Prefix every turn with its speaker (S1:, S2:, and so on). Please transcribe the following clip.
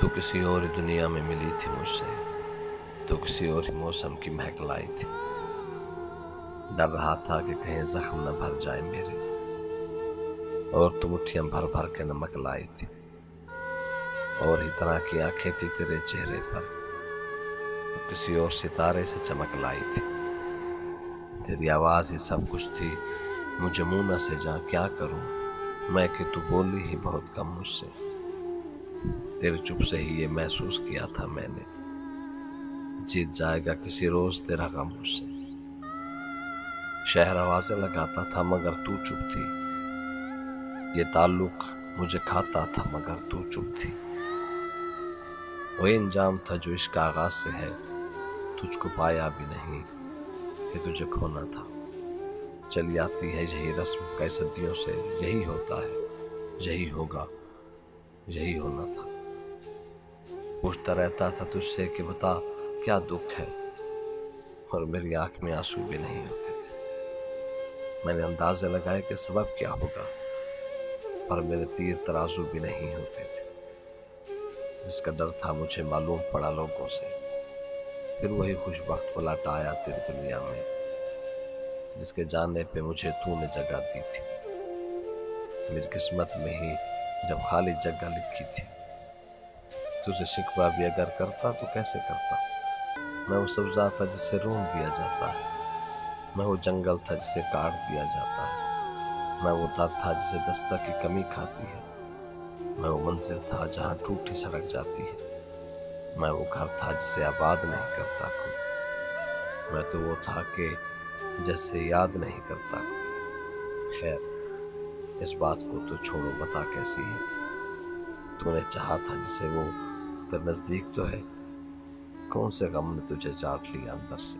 S1: تو کسی اور ہی دنیا میں ملی تھی مجھ سے، تو کسی اور ہی موسم کی مہک لائی تھی۔ ڈر رہا تھا کہ کہیں زخم نہ بھر جائے میرے، اور تو مٹھیاں بھر بھر کے نمک لائی تھی، اور ہی طرح کی آنکھیں تھی تیرے چہرے پر، تو کسی اور ستارے سے چمک لائی تھی۔ تیری آواز ہی سب کچھ تھی، مجھے منہ نہ سجا کیا کروں میں کہ تو بولی ہی بہت کم مجھ سے۔ تیرے چپ سے ہی یہ محسوس کیا تھا میں نے، جیت جائے گا کسی روز تیرا غم مجھ سے۔ شہر آوازیں لگاتا تھا مگر تو چپ تھی، یہ تعلق مجھے کھاتا تھا مگر تو چپ تھی۔ وہ انجام تھا جو عشق کا آغاز سے ہے، تجھ کو پایا بھی نہیں کہ تجھے کھونا تھا۔ چلی آتی ہے یہی رسم کئی صدیوں سے، یہی ہوتا ہے، یہی ہوگا، یہی ہونا تھا۔ پوچھتا رہتا تھا تجھ سے کہ بتا کیا دکھ ہے، اور میری آنکھ میں آنسو بھی نہیں ہوتے تھے۔ میں نے اندازے لگائے کہ سبب کیا ہوگا، پر میرے تیر ترازو بھی نہیں ہوتے تھے۔ جس کا ڈر تھا مجھے معلوم پڑا لوگوں سے، پھر وہی خوش بخت پلٹ آیا تیری دنیا میں، جس کے جانے پہ مجھے تو نے جگہ دی تھی۔ میری قسمت میں ہی جب خالی جگہ لکھی تھی، تجھے شکوہ بھی اگر کرتا تو کیسے کرتا۔ میں وہ سبزہ تھا جسے رونگ دیا جاتا ہے، میں وہ جنگل تھا جسے کاٹ دیا جاتا ہے، میں وہ در تھا جسے دستک کی کمی کھاتی ہے، میں وہ منزل تھا جہاں ٹوٹی سڑک جاتی ہے، میں وہ گھر تھا جسے آباد نہیں کرتا کوئی، میں تو وہ تھا کہ جیسے یاد نہیں کرتا کوئی۔ خیر اس بات کو تو چھوڑو، بتا کیسی ہے تو نے چاہا تھا جسے وہ تیرے نزدیک تو ہے، کون سے غم نے تجھے چاٹ لیا اندر سے۔